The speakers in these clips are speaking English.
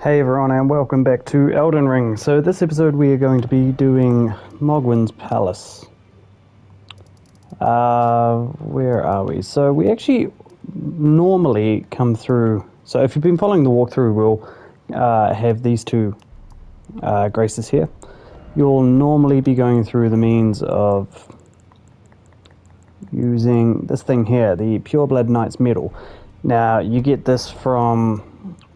Hey everyone, and welcome back to Elden Ring. So this episode we are going to be doing Mohgwyns Palace. Where are we? So we actually normally come through. So if you've been following the walkthrough, we'll have these two graces here. You'll normally be going through the means of using this thing here, the Pureblood Knight's Medal. Now you get this from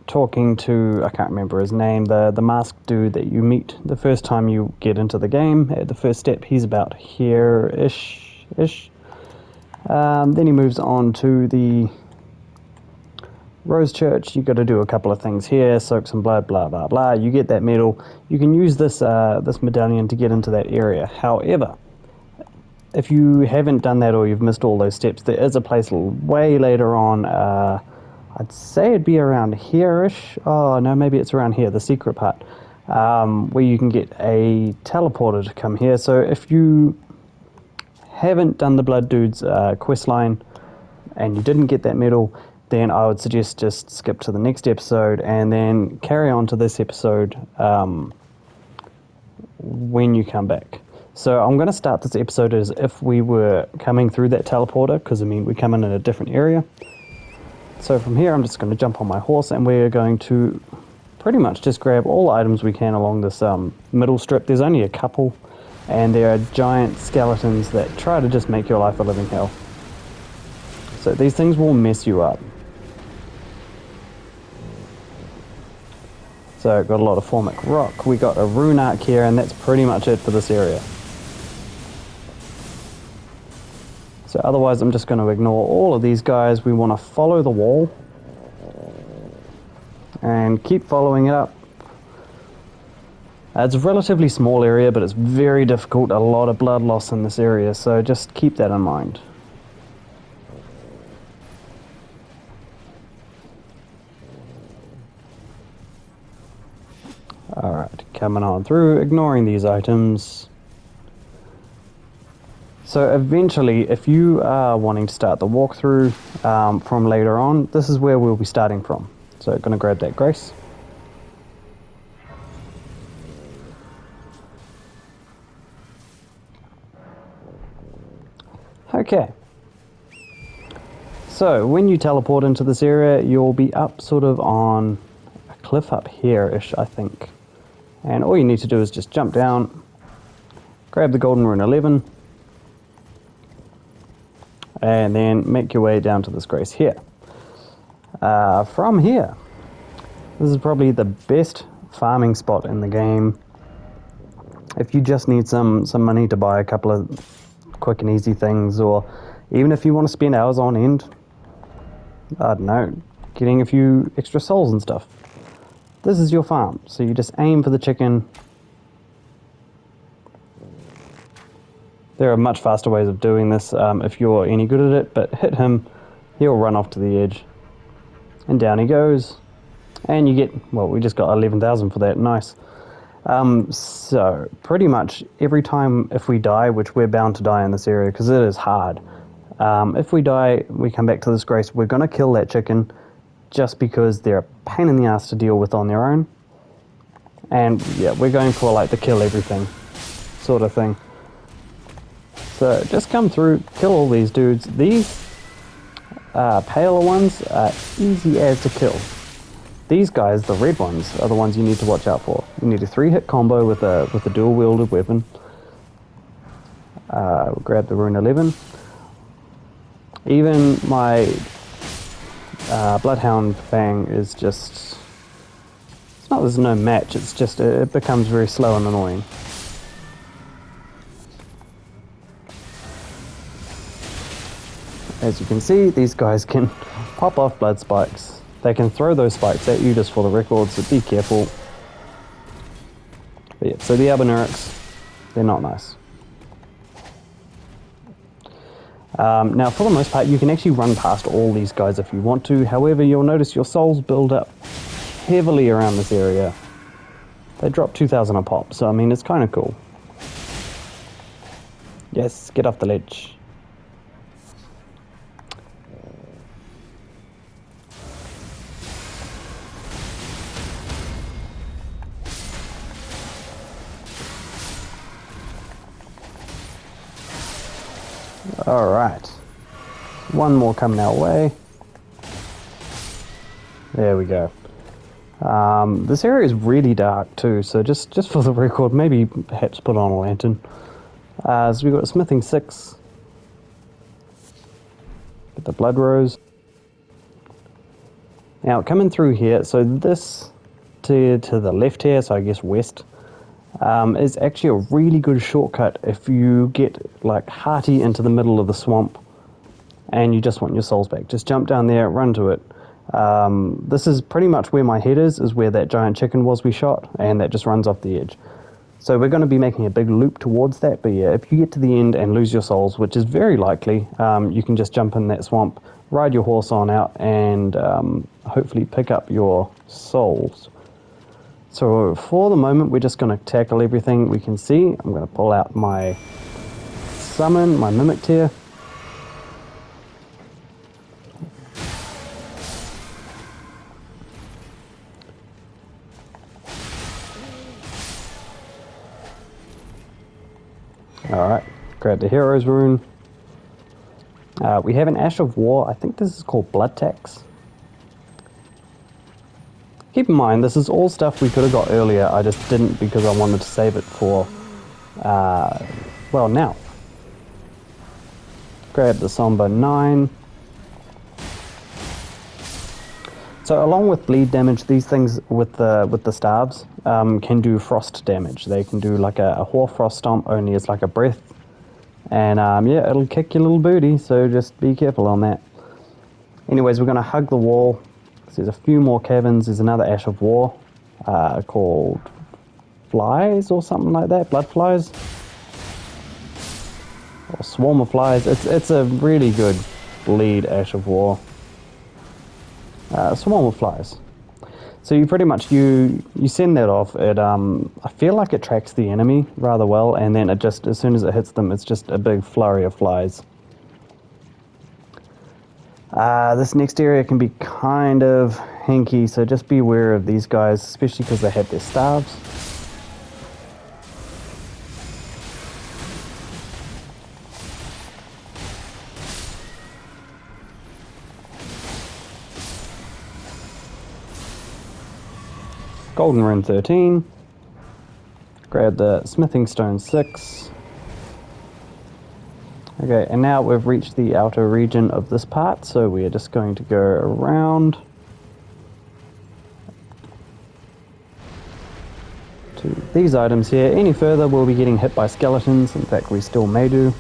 talking to, I can't remember his name, the masked dude that you meet the first time you get into the game. At the first step, he's about here-ish. Then he moves on to the Rose Church. You've got to do a couple of things here, soak some blood, blah, blah, blah. You get that medal. You can use this, this medallion to get into that area. However, if you haven't done that or you've missed all those steps, there is a place way later on, I'd say it'd be around here-ish. Oh, no, maybe it's around here, the secret part, where you can get a teleporter to come here. So if you haven't done the Blood Dude's quest line and you didn't get that medal, then I would suggest just skip to the next episode and then carry on to this episode when you come back. So I'm going to start this episode as if we were coming through that teleporter, because I mean we come in a different area. So from here I'm just going to jump on my horse and we're going to pretty much just grab all the items we can along this middle strip. There's only a couple, and there are giant skeletons that try to just make your life a living hell. So these things will mess you up. So got a lot of formic rock, we got a rune arc here, and that's pretty much it for this area. So otherwise I'm just going to ignore all of these guys. We want to follow the wall and keep following it up. It's a relatively small area, but it's very difficult. A lot of blood loss in this area, so just keep that in mind. Alright, coming on through, ignoring these items. So eventually, if you are wanting to start the walkthrough from later on, this is where we'll be starting from. So going to grab that grace. Okay. So when you teleport into this area, you'll be up sort of on a cliff up here-ish, I think. And all you need to do is just jump down, grab the golden rune 11, and then make your way down to this grace here. From here, this is probably the best farming spot in the game. If you just need some money to buy a couple of quick and easy things, or even if you want to spend hours on end, I don't know, getting a few extra souls and stuff. This is your farm, so you just aim for the chicken. There are much faster ways of doing this if you're any good at it, but hit him, he'll run off to the edge. And down he goes. And you get, well, we just got 11,000 for that, nice. So, pretty much every time if we die, which we're bound to die in this area, because it is hard. If we die, we come back to this grace, we're going to kill that chicken, just because they're a pain in the ass to deal with on their own. And yeah, we're going for like the kill everything sort of thing. So just come through, kill all these dudes. These paler ones are easy as to kill. These guys, the red ones, are the ones you need to watch out for. You need a 3-hit combo with a dual-wielded weapon. We'll grab the rune 11. Even my Bloodhound Fang is just... It's not there's no match, it's just it becomes very slow and annoying. As you can see, these guys can pop off blood spikes. They can throw those spikes at you just for the record, so be careful. But yeah, so the Albinaurics, they're not nice. Now, for the most part, you can actually run past all these guys if you want to. However, you'll notice your souls build up heavily around this area. They drop 2,000 a pop, so I mean, it's kind of cool. Yes, get off the ledge. Alright. One more coming our way. There we go. This area is really dark too, so just for the record, maybe perhaps put on a lantern. So we've got a smithing 6. Get the blood rose. Now coming through here, so this to the left here, so I guess west, is actually a really good shortcut if you get like hearty into the middle of the swamp and you just want your souls back. Just jump down there, run to it. This is pretty much where my head is where that giant chicken was we shot, and that just runs off the edge. So we're going to be making a big loop towards that, but yeah, if you get to the end and lose your souls, which is very likely, you can just jump in that swamp, ride your horse on out, and hopefully pick up your souls. So for the moment, we're just going to tackle everything we can see. I'm going to pull out my summon, my mimic tier. Alright, grab the hero's rune. We have an Ash of War. I think this is called Blood Tax. Keep in mind, this is all stuff we could have got earlier. I just didn't because I wanted to save it for, well, now. Grab the Somber 9. So along with bleed damage, these things with the staves can do frost damage. They can do like a Hoarfrost Stomp, only it's like a breath. And yeah, it'll kick your little booty, so just be careful on that. Anyways, we're going to hug the wall. So there's a few more caverns. There's another Ash of War called Flies or something like that. Blood Flies. Or Swarm of Flies. It's a really good bleed Ash of War. Swarm of Flies. So you pretty much, you send that off. It I feel like it tracks the enemy rather well, and then it just, as soon as it hits them, it's just a big flurry of flies. This next area can be kind of hinky, so just be aware of these guys, especially because they have their staves. Golden Rune 13. Grab the Smithing Stone 6. Okay, and now we've reached the outer region of this part, so we are just going to go around to these items here. Any further, we'll be getting hit by skeletons. In fact, we still may do.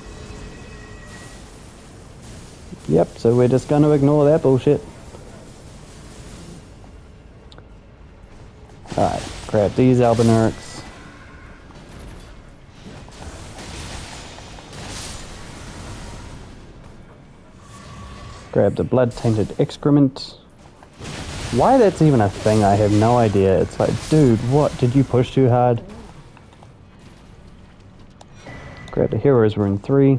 Yep, so we're just going to ignore that bullshit. Alright, grab these albinurics. Grab the blood-tainted excrement. Why that's even a thing, I have no idea. It's like, dude, what? Did you push too hard? Grab the hero's rune 3.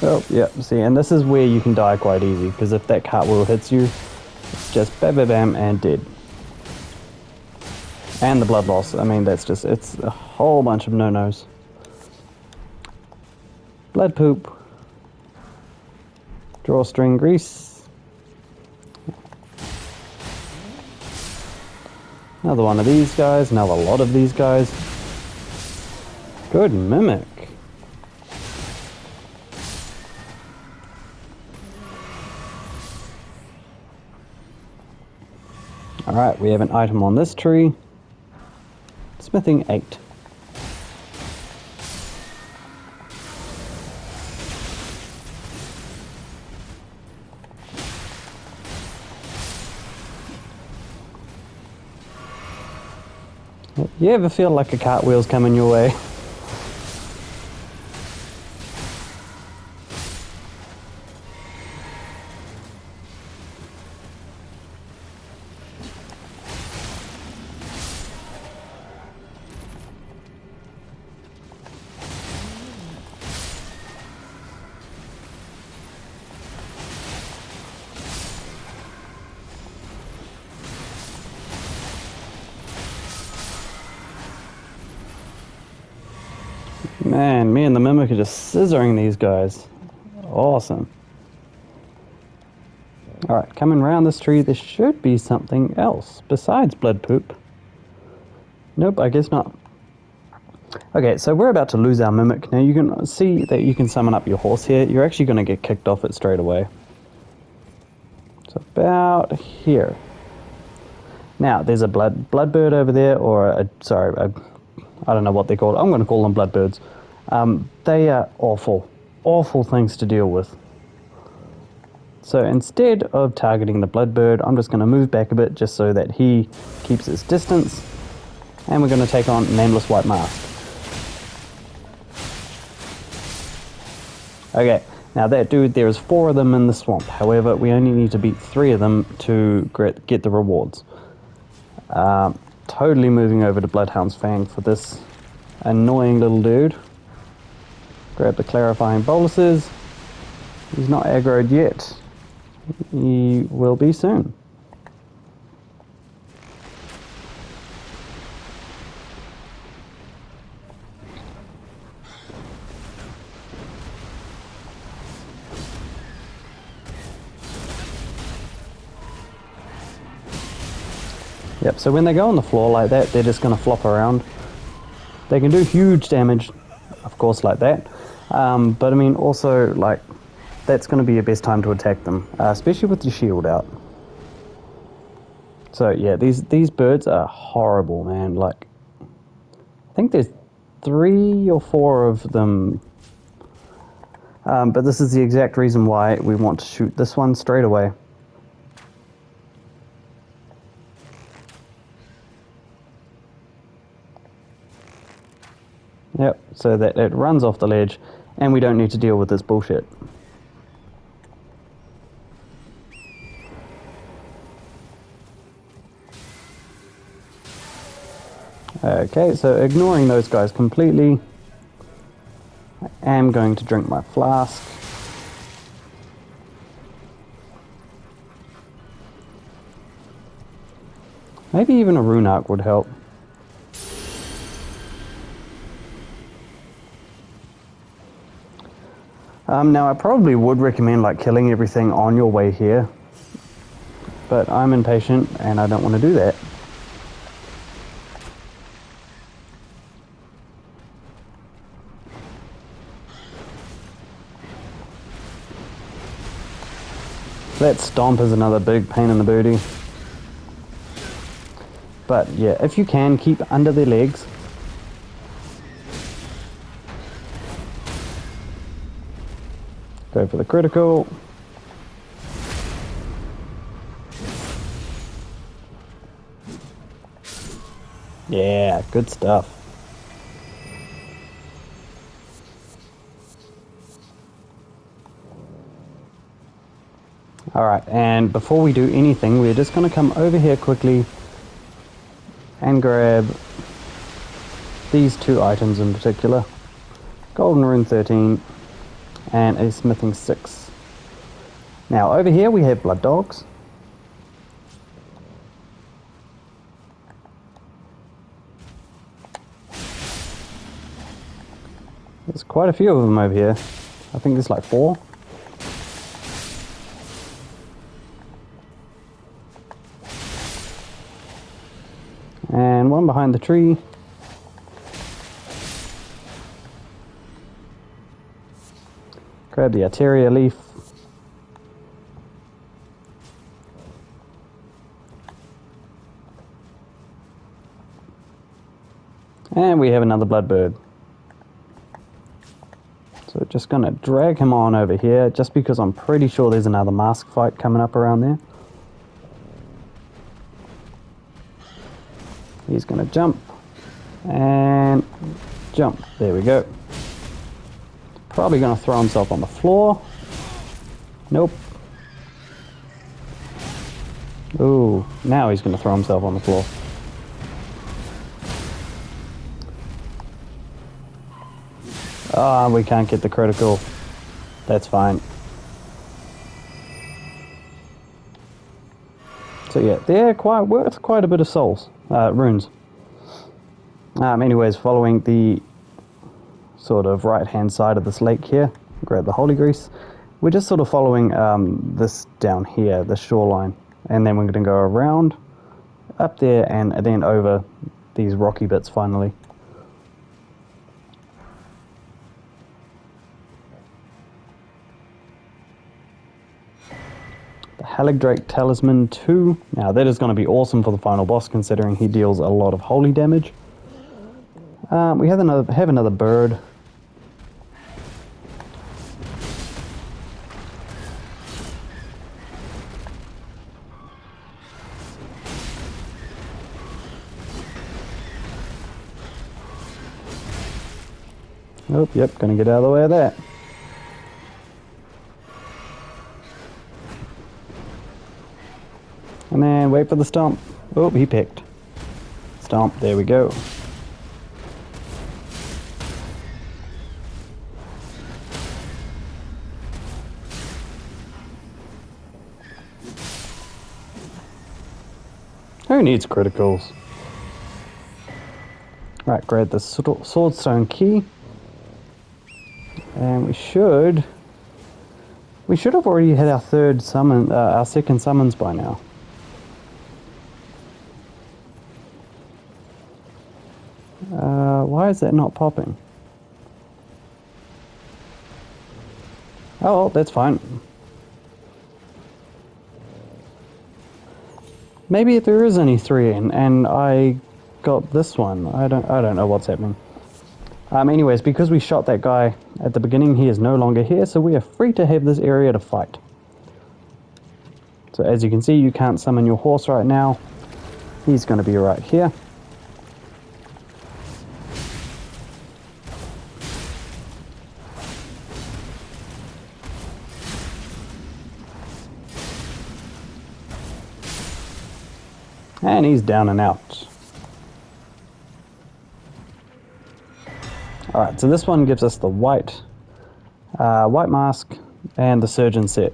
Oh, yep, see, and this is where you can die quite easy, because if that cartwheel hits you, it's just bam, bam, bam, and dead. And the blood loss, I mean, that's just, it's a whole bunch of no-nos. Blood poop. Drawstring grease. Another one of these guys, another lot of these guys. Good mimic. Alright, we have an item on this tree. Smithing 8. You ever feel like a cartwheel's coming your way? Man, me and the Mimic are just scissoring these guys. Awesome. Alright, coming around this tree, there should be something else besides blood poop. Nope, I guess not. Okay, so we're about to lose our Mimic. Now you can see that you can summon up your horse here. You're actually going to get kicked off it straight away. It's about here. Now, there's a bloodbird over there, or I don't know what they're called. I'm going to call them bloodbirds. They are awful things to deal with. So instead of targeting the bloodbird, I'm just going to move back a bit just so that he keeps his distance. And we're going to take on Nameless White Mask. Okay, now that dude, there's 4 of them in the swamp. However, we only need to beat 3 of them to get the rewards. Totally moving over to Bloodhound's Fang for this annoying little dude. Grab the clarifying boluses. He's not aggroed yet. He will be soon. Yep, so when they go on the floor like that, they're just going to flop around. They can do huge damage, of course, like that. But I mean, also, like, that's going to be your best time to attack them, especially with your shield out. So yeah, these birds are horrible, man. Like, I think there's 3 or 4 of them. But this is the exact reason why we want to shoot this one straight away. Yep, so that it runs off the ledge, and we don't need to deal with this bullshit. Okay, so ignoring those guys completely, I am going to drink my flask. Maybe even a rune arc would help. Now I probably would recommend like killing everything on your way here, but I'm impatient and I don't want to do that. That stomp is another big pain in the booty. But yeah, if you can, keep under their legs. Go for the critical. Yeah, good stuff. Alright, and before we do anything, we're just going to come over here quickly and grab these 2 items in particular. Golden Rune 13 and a Smithing 6. Now over here we have Blood Dogs. There's quite a few of them over here. I think there's like 4. And one behind the tree. Grab the Arteria leaf. And we have another bloodbird. So just going to drag him on over here, just because I'm pretty sure there's another mask fight coming up around there. He's going to jump and jump. There we go. Probably going to throw himself on the floor. Nope. Ooh, now he's going to throw himself on the floor. Ah, we can't get the critical. That's fine. So yeah, they're quite worth quite a bit of souls, runes. Anyways, following the sort of right-hand side of this lake here. Grab the holy grease. We're just sort of following this down here, the shoreline, and then we're going to go around up there and then over these rocky bits finally. The Haligdrake Talisman 2. Now that is going to be awesome for the final boss, considering he deals a lot of holy damage. We have another bird. Oh, yep, gonna get out of the way of that. And then wait for the stomp. Oh, he picked. Stomp, there we go. Who needs criticals? Right, grab the swordstone key. And we should have already had our third summon, our second summons by now. Why is that not popping? Oh, that's fine. Maybe there is only 3 and I got this one. I don't know what's happening. Anyways, because we shot that guy at the beginning, he is no longer here, so we are free to have this area to fight. So as you can see, you can't summon your horse right now. He's going to be right here. And he's down and out. Alright, so this one gives us the white mask and the surgeon set.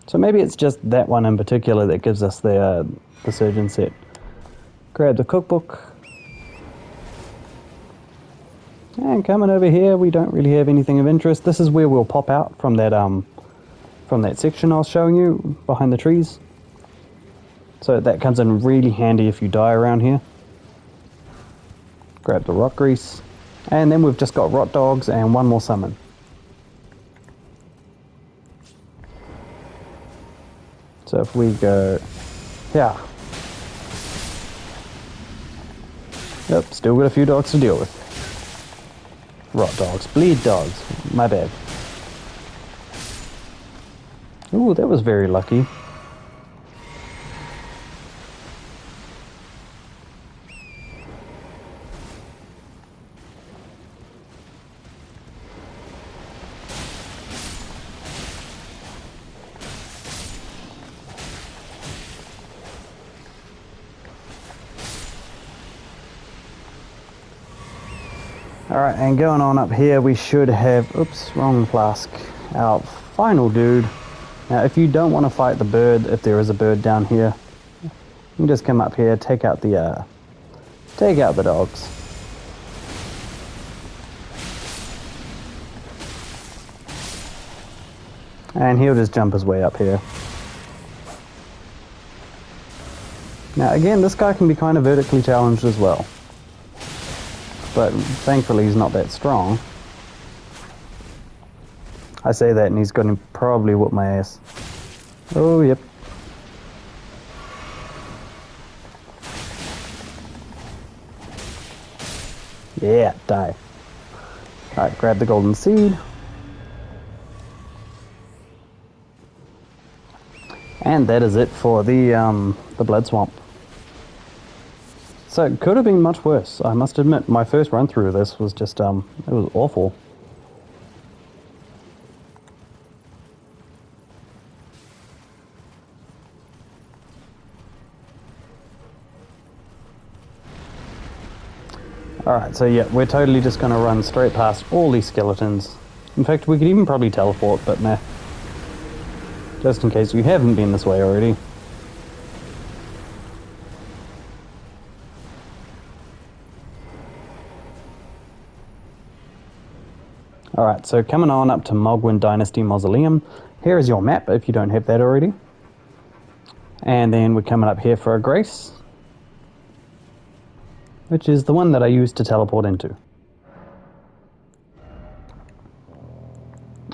So maybe it's just that one in particular that gives us the surgeon set. Grab the cookbook. And coming over here, we don't really have anything of interest. This is where we'll pop out from that section I was showing you behind the trees. So that comes in really handy if you die around here. Grab the rock grease. And then we've just got rot dogs and one more summon. So if we go... yeah. Yep, still got a few dogs to deal with. Rot dogs. Bleed dogs. My bad. Ooh, that was very lucky. Alright, and going on up here, we should have... oops, wrong flask. Our final dude. Now, if you don't want to fight the bird, if there is a bird down here, you can just come up here, take out the dogs. And he'll just jump his way up here. Now, again, this guy can be kind of vertically challenged as well. But thankfully, he's not that strong. I say that and he's going to probably whoop my ass. Oh, yep. Yeah, die. Alright, grab the golden seed. And that is it for the blood swamp. So it could have been much worse. I must admit, my first run through of this was just, it was awful. Alright, so yeah, we're totally just going to run straight past all these skeletons. In fact, we could even probably teleport, but nah. Just in case we haven't been this way already. Alright, so coming on up to Mohgwyn Dynasty Mausoleum. Here is your map if you don't have that already. And then we're coming up here for a grace, which is the one that I used to teleport into.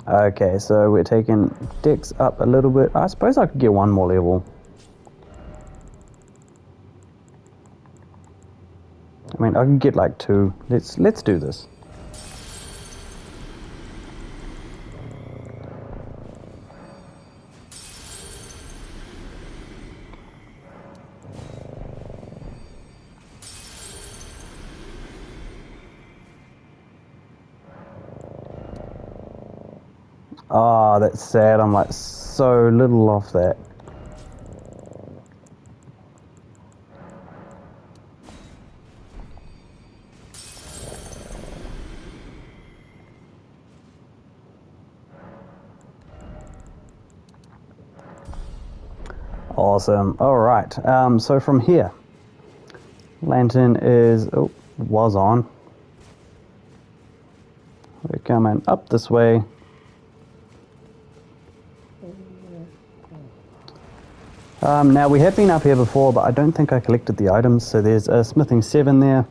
Okay, so we're taking Dex up a little bit. I suppose I could get one more level. I mean, I can get like 2. Let's do this. Ah, that's sad. I'm like so little off that. Awesome. All right. So from here, lantern was on. We're coming up this way. Now we have been up here before, but I don't think I collected the items. So there's a smithing 7 there.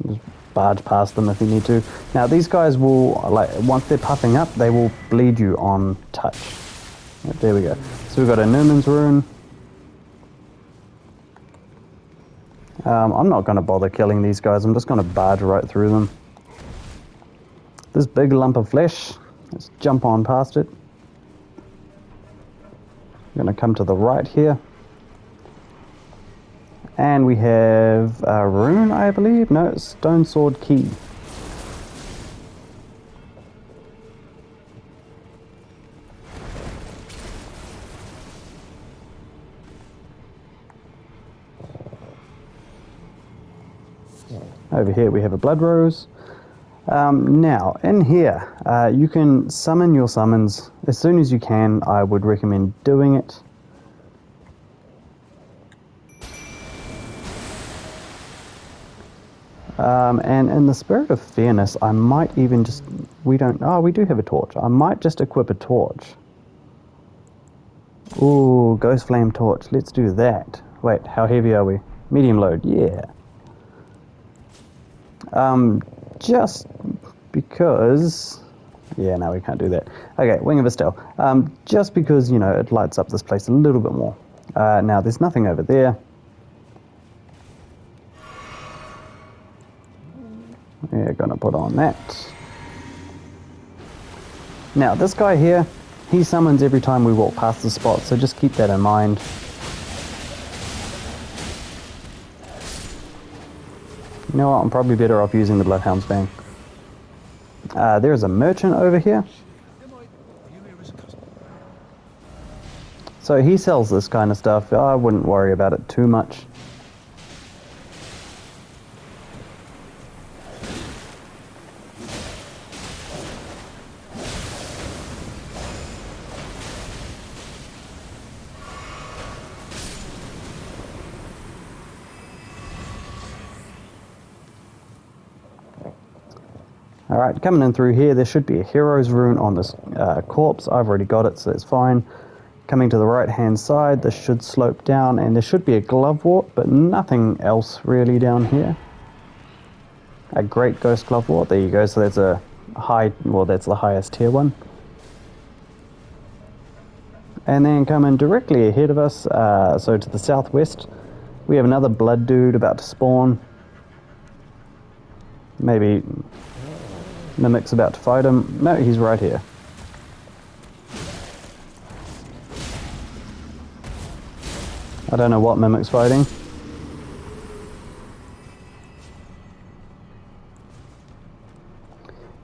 Just barge past them if you need to. Now these guys will, like, once they're puffing up, they will bleed you on touch. Yep, there we go. So we've got a Newman's rune. I'm not going to bother killing these guys. I'm just going to barge right through them. This big lump of flesh, let's jump on past it. I'm going to come to the right here. And we have a rune, I believe. No, stone sword key. Over here we have a blood rose. Now, in here, you can summon your summons as soon as you can. I would recommend doing it. And in the spirit of fairness, I might even just... we do have a torch. I might just equip a torch. Ooh, ghost flame torch. Let's do that. Wait, how heavy are we? Medium load, yeah. Just because... yeah, no, we can't do that. Okay, Wing of Estelle. Just because, you know, it lights up this place a little bit more. Now, there's nothing over there. We're gonna put on that. Now, this guy here, he summons every time we walk past the spot, so just keep that in mind. You know what, I'm probably better off using the Bloodhound's Bang. There's a merchant over here. So he sells this kind of stuff. I wouldn't worry about it too much. Alright, coming in through here, there should be a hero's rune on this corpse. I've already got it, so it's fine. Coming to the right hand side, this should slope down, and there should be a glovewort, but nothing else really down here. A great ghost glovewort, there you go, so that's a high, well, that's the highest tier one. And then coming directly ahead of us, so to the southwest, we have another blood dude about to spawn. Maybe Mimic's about to fight him. No, he's right here. I don't know what Mimic's fighting.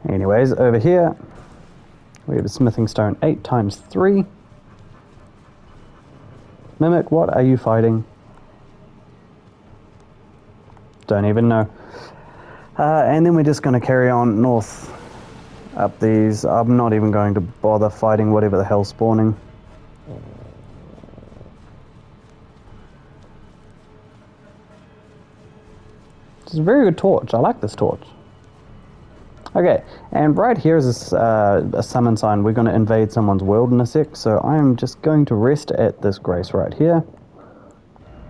Anyways, over here, we have a smithing stone 8 times 3. Mimic, what are you fighting? Don't even know. And then we're just going to carry on north up these. I'm not even going to bother fighting whatever the hell's spawning. It's a very good torch. I like this torch. Okay, and right here is a summon sign. We're going to invade someone's world in a sec, so I am just going to rest at this grace right here.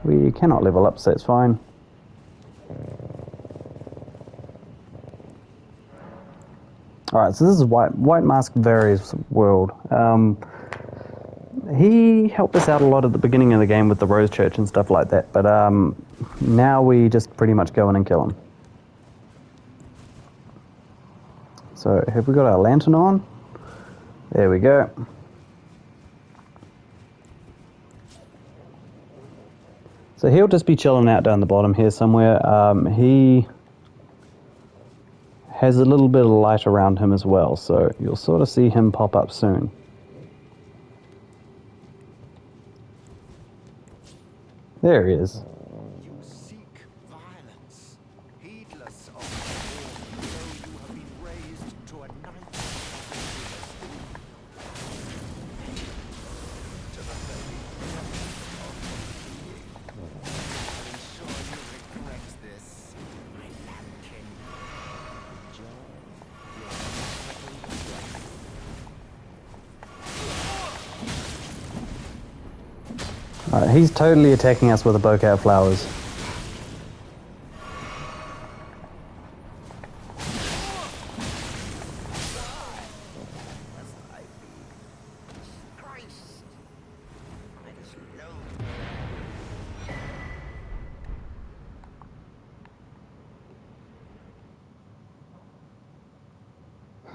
We cannot level up, so that's fine. Alright, so this is White Mask Vary's world. He helped us out a lot at the beginning of the game with the Rose Church and stuff like that, but now we just pretty much go in and kill him. So, have we got our lantern on? There we go. So he'll just be chilling out down the bottom here somewhere. He has a little bit of light around him as well, so you'll sort of see him pop up soon. There he is. You seek violence, heedless of the war, though you have been raised to a ninth to the very depths of your being. I'm sure you regret this, my lambkin. Enjoy your second breath. Alright, he's totally attacking us with a bouquet of flowers. Christ! I just loathe.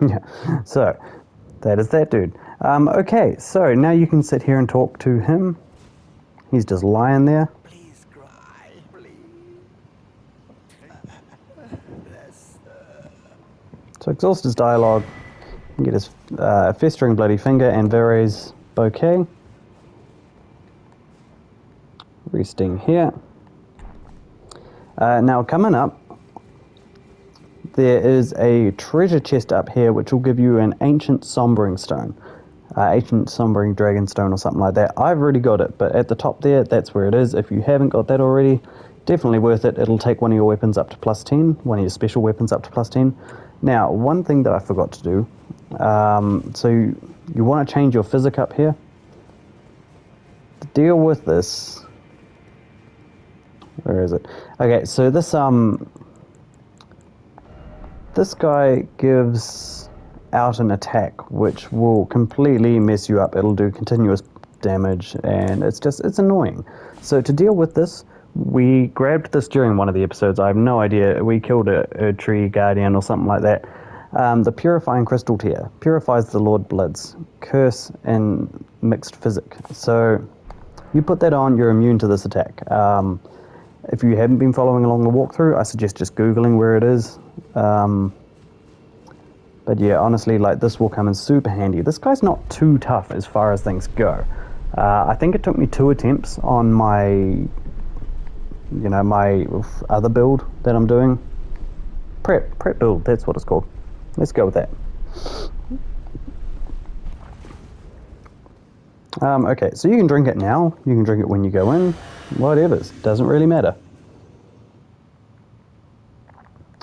Yeah, so that is that dude. Okay, so now you can sit here and talk to him. He's just lying there. Please cry, please. So exhaust his dialogue, get his festering bloody finger and Vere's bouquet. Resting here. Now coming up, there is a treasure chest up here which will give you an ancient sombering stone. Ancient sombering dragon stone or something like that. I've already got it, but at the top there, that's where it is. If you haven't got that already, definitely worth it. It'll take one of your weapons up to plus 10, one of your special weapons up to plus 10. Now, one thing that I forgot to do, so you want to change your physic up here. To deal with this, where is it? Okay, so this guy gives out an attack which will completely mess you up. It'll do continuous damage and it's annoying. So to deal with this, we grabbed this during one of the episodes. I have no idea. We killed a tree guardian or something like that. The purifying crystal tier purifies the Lord Blood's curse and mixed physic. So you put that on, you're immune to this attack. If you haven't been following along the walkthrough, I suggest just Googling where it is. But yeah, honestly, like, this will come in super handy. This guy's not too tough as far as things go. I think it took me 2 attempts on my other build that I'm doing. Prep build, that's what it's called. Let's go with that. Okay, so you can drink it now, you can drink it when you go in, whatever, doesn't really matter.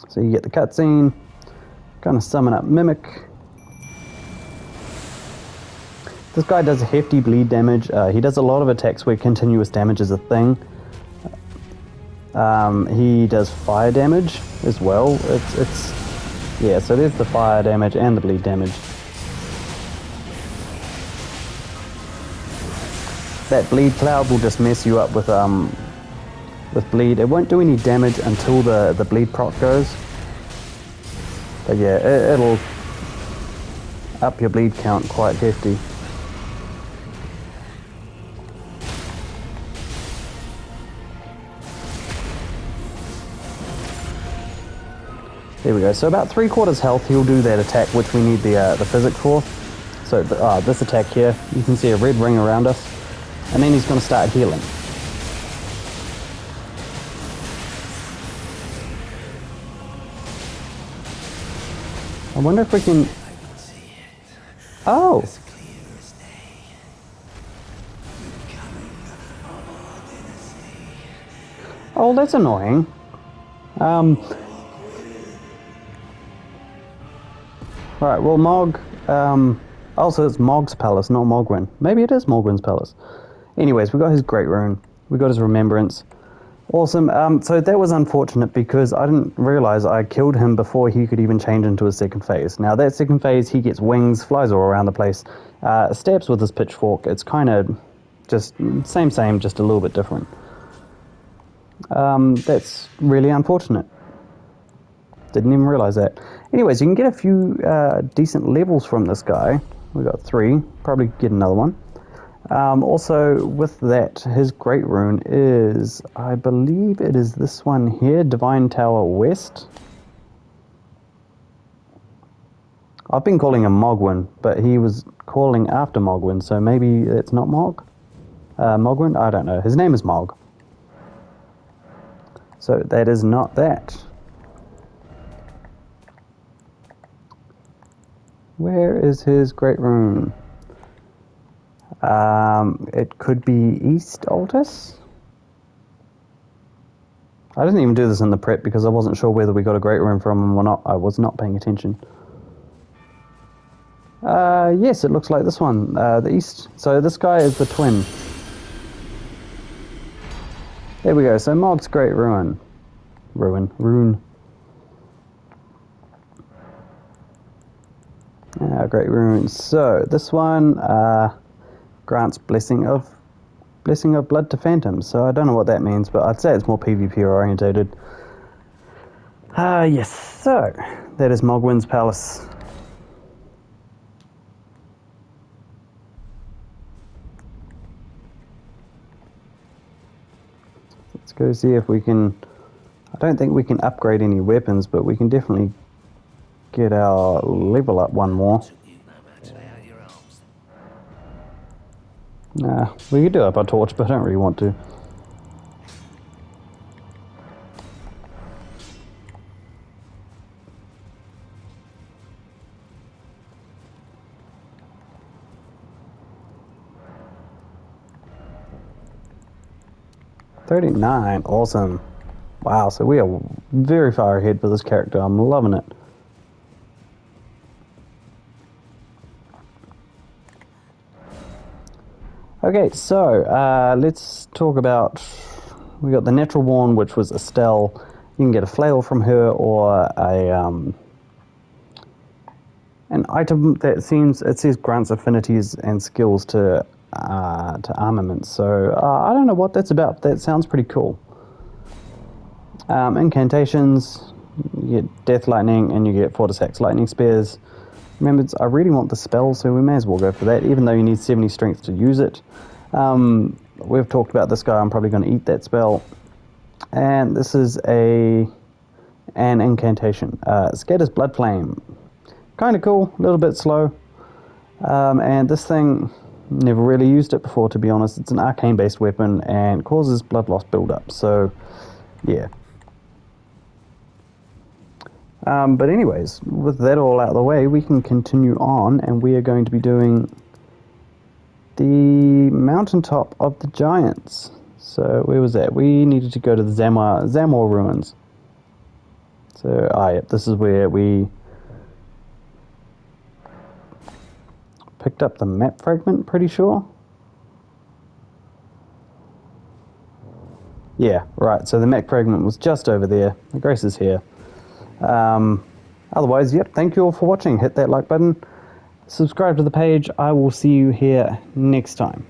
So you get the cutscene, gonna summon up Mimic. This guy does hefty bleed damage. He does a lot of attacks where continuous damage is a thing. He does fire damage as well. Yeah, so there's the fire damage and the bleed damage. That bleed cloud will just mess you up with bleed. It won't do any damage until the bleed proc goes. But yeah, it'll up your bleed count quite hefty. There we go. So about 3/4 health, he'll do that attack, which we need the physic for. So this attack here, you can see a red ring around us, and then he's going to start healing. I wonder if we can... Oh! Oh, that's annoying. Right, well, also, it's Mog's palace, not Mohgwyn. Maybe it is Mohgwyn's palace. Anyways, we got his Great Rune. We got his Remembrance. Awesome. So that was unfortunate because I didn't realize I killed him before he could even change into his second phase. Now, that second phase, he gets wings, flies all around the place, stabs with his pitchfork. It's kind of just same, just a little bit different. That's really unfortunate. Didn't even realize that. Anyways, you can get a few decent levels from this guy. We got 3. Probably get another one. Also, with that, his Great Rune is, I believe it is this one here, Divine Tower West. I've been calling him Mohgwyn, but he was calling after Mohgwyn, so maybe it's not Mohgwyn? I don't know. His name is Mog. So that is not that. Where is his Great Rune? It could be East Altus? I didn't even do this in the prep because I wasn't sure whether we got a Great Rune from him or not. I was not paying attention. Yes, it looks like this one, the East. So this guy is the twin. There we go, so Mog's Great Rune. Rune. Great Rune. So this one grants Blessing of Blood to Phantoms. So I don't know what that means, but I'd say it's more PvP orientated. Yes, so that is Mohgwyn's palace. Let's go see if we can... I don't think we can upgrade any weapons, but we can definitely get our level up one more. Nah, we could do up our torch, but I don't really want to. $39, awesome. Wow, so we are very far ahead for this character. I'm loving it. Okay, so let's talk about... We got the Natural Born, which was Estelle. You can get a flail from her or an item that says grants affinities and skills to armaments. So I don't know what that's about. That sounds pretty cool. Incantations, you get Death Lightning and you get Fortisax Lightning Spears. Remember, I really want the spell, so we may as well go for that, even though you need 70 strength to use it. We've talked about this guy. I'm probably going to eat that spell. And this is an incantation. Scatters Blood Flame. Kind of cool, a little bit slow. And this thing, never really used it before, to be honest. It's an arcane-based weapon and causes blood loss buildup. So, yeah. But anyways, with that all out of the way, we can continue on, and we are going to be doing the mountaintop of the giants. So where was that? We needed to go to the Zamor ruins. So, yep, this is where we picked up the map fragment, pretty sure. Yeah, right, so the map fragment was just over there. The Grace is here. Otherwise, yep, thank you all for watching. Hit that like button, subscribe to the page. I will see you here next time.